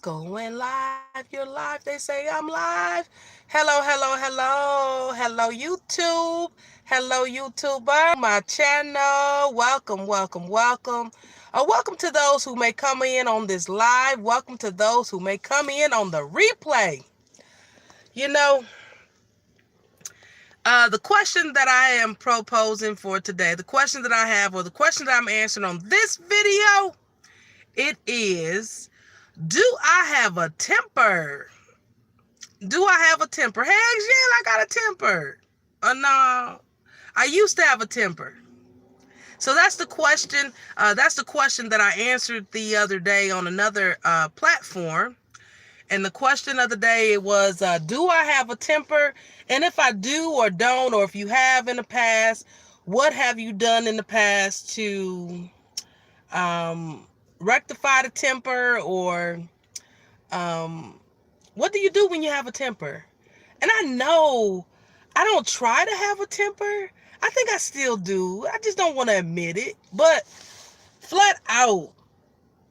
Going live. You're live. They say I'm live. Hello, hello, hello. Hello, YouTube. Hello, YouTuber. My channel. Welcome, welcome, welcome. Welcome to those who may come in on this live. Welcome to those who may come in on the replay. You know, the question that I am proposing for today, the question that I have, or the question that I'm answering on this video, it is, do I have a temper? Do I have a temper? Heck yeah, I got a temper. No, I used to have a temper. So that's the question. That's the question that I answered the other day on another platform. And the question of the day was, do I have a temper? And if I do or don't, or if you have in the past, what have you done in the past to rectify the temper? Or what do you do when you have a temper? And I know I don't try to have a temper. I think I still do. I just don't want to admit it. But flat out,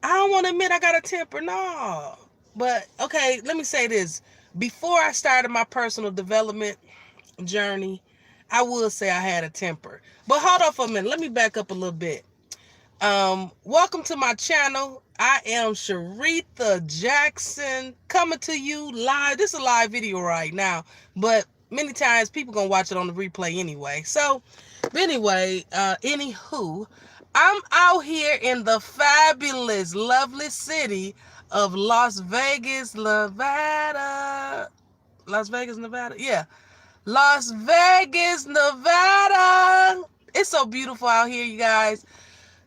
I don't want to admit I got a temper. No. But, okay, let me say this. Before I started my personal development journey, I would say I had a temper. But hold on for a minute. Let me back up a little bit. Welcome to my channel. I am Sharitha Jackson, coming to you live. This is a live video right now, but many times people gonna watch it on the replay anyway. So, anywho, I'm out here in the fabulous, lovely city of Las Vegas, Nevada. Las Vegas, Nevada? Yeah. Las Vegas, Nevada. It's so beautiful out here, you guys.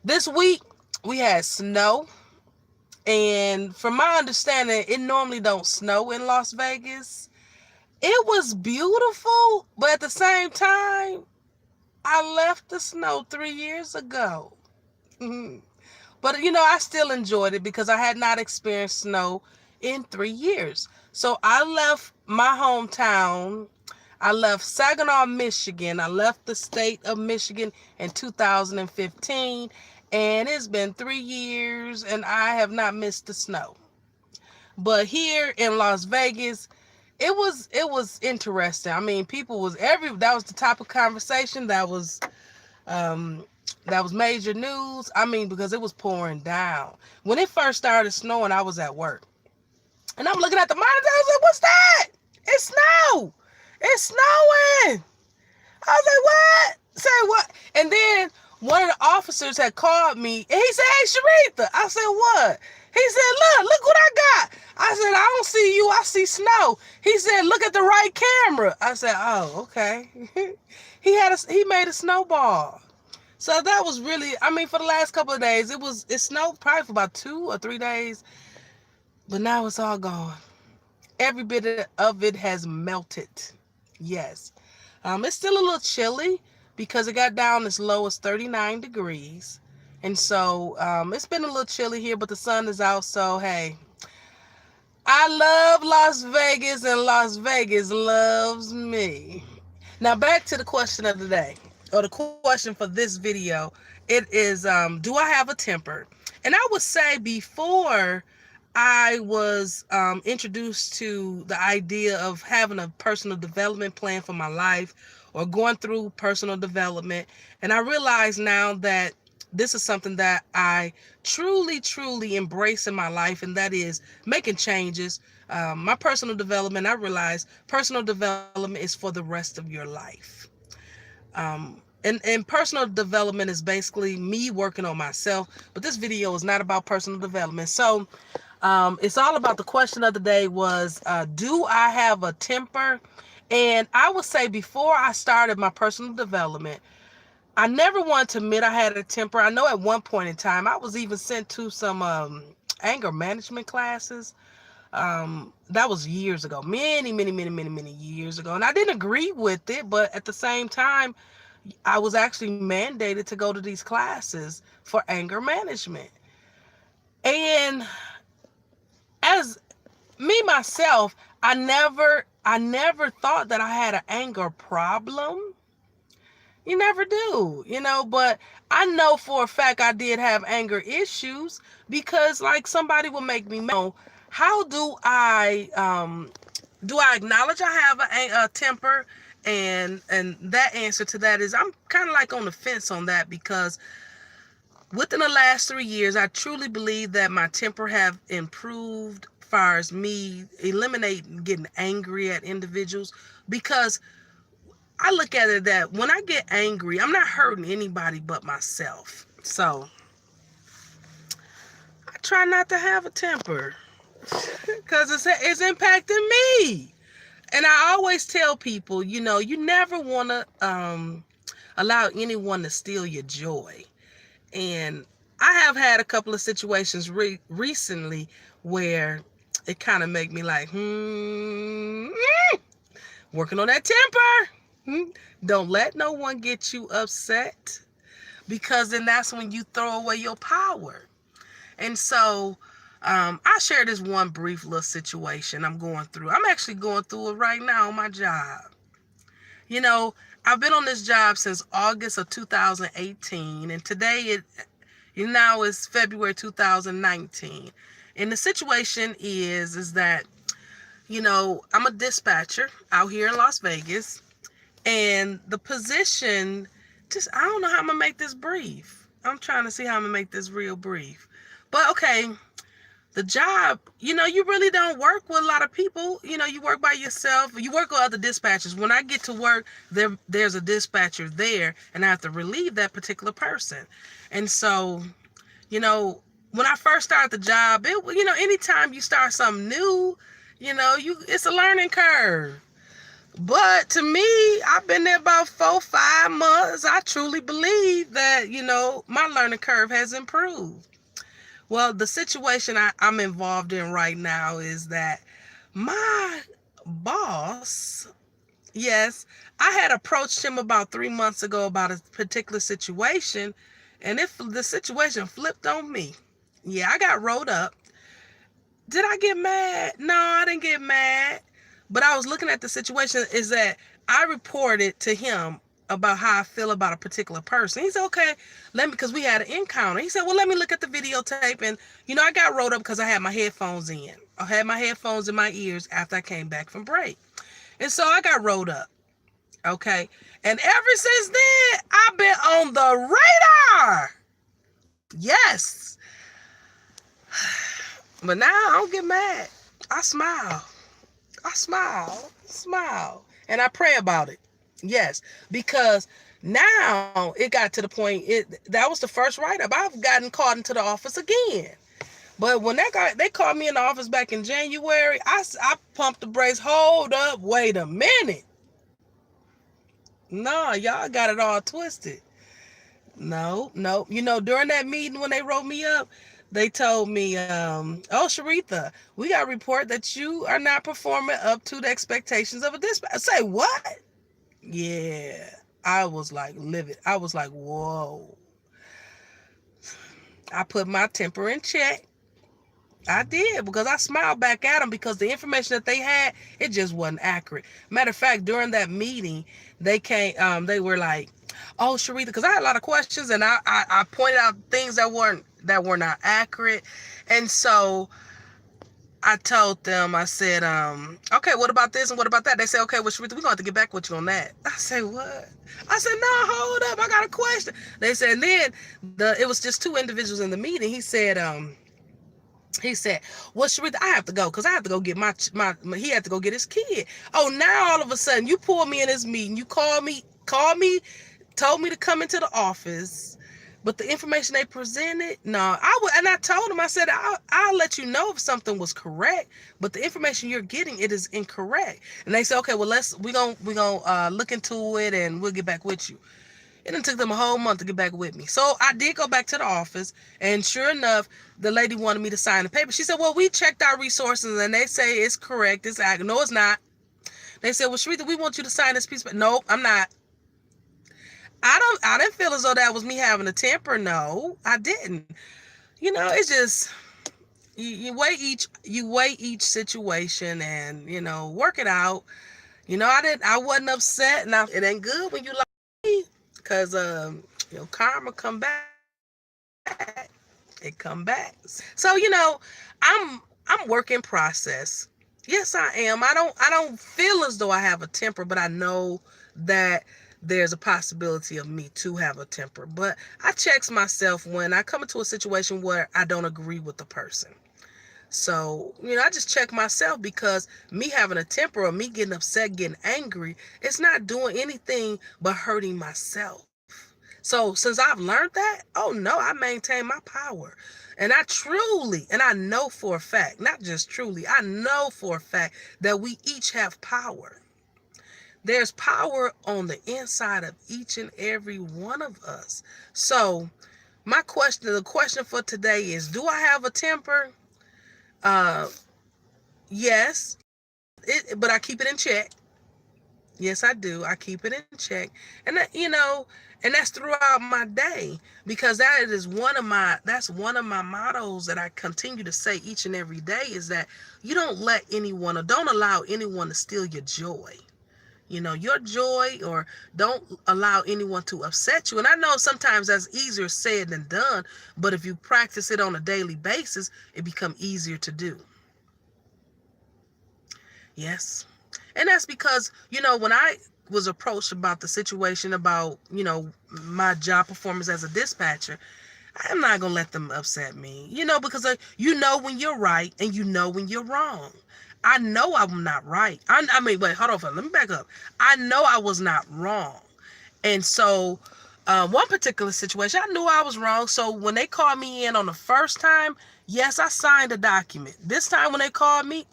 This week, we had snow. And from my understanding, it normally don't snow in Las Vegas. It was beautiful, but at the same time, I left the snow 3 years ago. But, I still enjoyed it because I had not experienced snow in 3 years. So I left my hometown. I left Saginaw, Michigan. I left the state of Michigan in 2015. And it's been 3 years and I have not missed the snow. But here in Las Vegas, it was interesting. I mean, that was the topic of conversation. That was major news. I mean, because it was pouring down. When it first started snowing, I was at work. And I'm looking at the monitor. I was like, what's that? It's snow. It's snowing. I was like, what? Say what? And then one of the officers had called me and he said, hey, Sharitha. I said, what? He said, look what I got. I said, I don't see you. I see snow. He said, look at the right camera. I said, oh, okay. He made a snowball. So that was really, for the last couple of days, it snowed probably for about 2 or 3 days, but now it's all gone. Every bit of it has melted. Yes. It's still a little chilly because it got down as low as 39 degrees. And so it's been a little chilly here, but the sun is out. So, hey, I love Las Vegas and Las Vegas loves me. Now, back to the question of the day, or the question for this video. It is, do I have a temper? And I would say before I was introduced to the idea of having a personal development plan for my life or going through personal development. And I realize now that this is something that I truly, truly embrace in my life, and that is making changes. My personal development, I realize personal development is for the rest of your life. And personal development is basically me working on myself, but this video is not about personal development. So it's all about the question of the day was, do I have a temper? And I would say before I started my personal development, I never wanted to admit I had a temper. I know at one point in time, I was even sent to some anger management classes. That was years ago, many, many, many, many, many years ago. And I didn't agree with it, but at the same time, I was actually mandated to go to these classes for anger management. And as me, myself, I never thought that I had an anger problem. You never do, but I know for a fact I did have anger issues because like somebody would make me know How do I acknowledge I have a temper? And that answer to that is I'm kind of like on the fence on that, because within the last 3 years, I truly believe that my temper have improved as far as me eliminating getting angry at individuals, because I look at it that when I get angry, I'm not hurting anybody but myself. So I try not to have a temper because it's impacting me. And I always tell people, you never want to allow anyone to steal your joy. And I have had a couple of situations recently where it kind of make me like, working on that temper. Don't let no one get you upset, because then that's when you throw away your power. And so I share this one brief little situation I'm going through. I'm actually going through it right now on my job. I've been on this job since August of 2018, and today now it's February 2019. And the situation is that, I'm a dispatcher out here in Las Vegas, and the position, I don't know how I'm going to make this brief. I'm trying to see how I'm going to make this real brief. But okay, the job, you really don't work with a lot of people. You work by yourself. You work with other dispatchers. When I get to work, there's a dispatcher there, and I have to relieve that particular person. And so, when I first started the job, anytime you start something new, it's a learning curve. But to me, I've been there about 4-5 months. I truly believe that, my learning curve has improved. Well, the situation I'm involved in right now is that my boss, yes, I had approached him about 3 months ago about a particular situation, and if the situation flipped on me, yeah, I got rolled up. Did I get mad? No, I didn't get mad. But I was looking at the situation is that I reported to him about how I feel about a particular person. He said, okay, because we had an encounter. He said, well, let me look at the videotape. And, I got rolled up because I had my headphones in. I had my headphones in my ears after I came back from break. And so I got rolled up. Okay. And ever since then, I've been on the radar. Yes. But now I don't get mad. I smile. Smile. And I pray about it. Yes. Because now it got to the point, that was the first write-up. I've gotten called into the office again. But when they called me in the office back in January, I pumped the brakes. Hold up. Wait a minute. No, y'all got it all twisted. No. During that meeting when they wrote me up, they told me, oh, Sharitha, we got to report that you are not performing up to the expectations of a dispatch. I say, what? Yeah. I was like livid. I was like, whoa. I put my temper in check. I did, because I smiled back at them, because the information that they had, it just wasn't accurate. Matter of fact, during that meeting, they were like, oh, Sharitha, because I had a lot of questions, and I pointed out things that were not accurate. And so I told them, I said, okay, what about this and what about that? They said, okay, well, Sharitha, we're going to have to get back with you on that. I said, what? I said, no, hold up, I got a question. They said, and then it was just two individuals in the meeting. He said, well, Sharitha, I have to go because I have to go get he had to go get his kid. Oh, now all of a sudden you pulled me in this meeting. You called me, told me to come into the office. But the information they presented, no, I told them, I said, I'll let you know if something was correct, but the information you're getting, it is incorrect. And they said, okay, well, we're gonna look into it and we'll get back with you. It done took them a whole month to get back with me. So I did go back to the office, and sure enough, the lady wanted me to sign the paper. She said, well, we checked our resources, and they say it's correct. It's accurate. No, it's not. They said, well, Sharitha, we want you to sign this piece. But nope, I'm not. I didn't feel as though that was me having a temper. No, I didn't. It's just, you weigh each situation and, work it out. I wasn't upset. Now, it ain't good when you like me, because, karma come back. It come back. So, I'm work in process. Yes, I am. I don't feel as though I have a temper, but I know that there's a possibility of me to have a temper. But I checks myself when I come into a situation where I don't agree with the person. So, I just check myself, because me having a temper or me getting upset, getting angry, it's not doing anything but hurting myself. So since I've learned that, oh no, I maintain my power. And I truly, and I know for a fact, not just truly, I know for a fact that we each have power. There's power on the inside of each and every one of us. So the question for today is, do I have a temper? Uh, yes, but I keep it in check. Yes, I do. I keep it in check. And and that's throughout my day, because that's one of my mottos that I continue to say each and every day, is that you don't let anyone, or don't allow anyone to steal your joy. Your joy, or don't allow anyone to upset you. And I know sometimes that's easier said than done, but if you practice it on a daily basis, it becomes easier to do. Yes. And that's because, when I was approached about the situation about, my job performance as a dispatcher, I'm not going to let them upset me, because you know when you're right and you know when you're wrong. I know I'm not right. I mean, wait, hold on. Let me back up. I know I was not wrong. And so, one particular situation, I knew I was wrong. So when they called me in on the first time, yes, I signed a document. This time when they called me,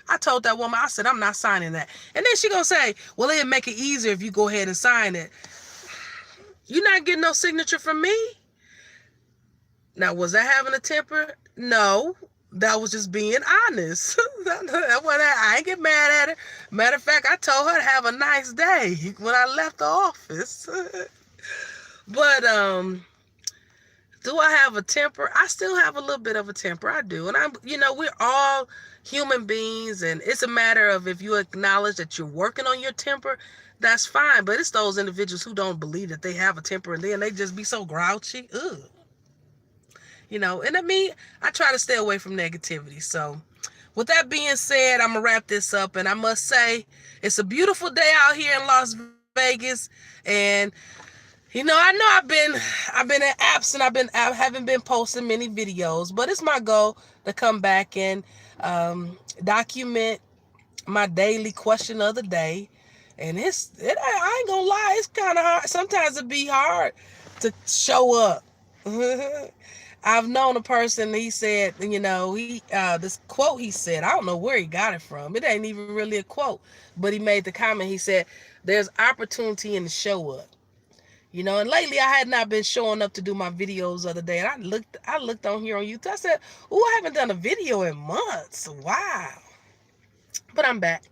I told that woman, I said, I'm not signing that. And then she gonna say, well, it'll make it easier if you go ahead and sign it. You're not getting no signature from me. Now, was I having a temper? No. That was just being honest. I ain't get mad at her. Matter of fact, I told her to have a nice day when I left the office. But do I have a temper? I still have a little bit of a temper. I do. And we're all human beings, and it's a matter of, if you acknowledge that you're working on your temper, that's fine. But it's those individuals who don't believe that they have a temper, and then they just be so grouchy. Ugh. And I try to stay away from negativity. So with that being said, I'm going to wrap this up. And I must say, it's a beautiful day out here in Las Vegas. And I've been absent. I haven't been posting many videos, but it's my goal to come back and document my daily question of the day. And I ain't gonna lie, it's kind of hard. Sometimes it be hard to show up. I've known a person, he said, this quote he said, I don't know where he got it from. It ain't even really a quote, but he made the comment. He said, there's opportunity in the show up. And lately I had not been showing up to do my videos the other day. And I looked on here on YouTube. I said, oh, I haven't done a video in months. Wow. But I'm back.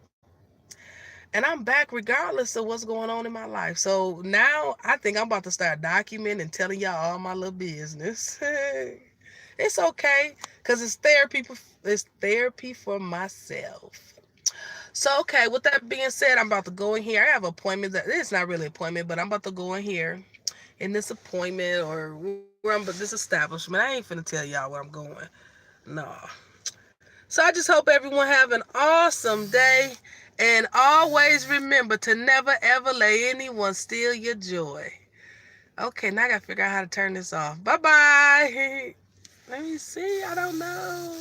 And I'm back regardless of what's going on in my life. So now I think I'm about to start documenting and telling y'all all my little business. It's okay, because it's therapy for myself. So, okay, with that being said, I'm about to go in here. I have an appointment. It's not really an appointment, but I'm about to go in here in this appointment, or this establishment. I ain't finna tell y'all where I'm going. No. So I just hope everyone have an awesome day. And always remember to never, ever let anyone steal your joy. Okay, now I got to figure out how to turn this off. Bye-bye. Let me see. I don't know.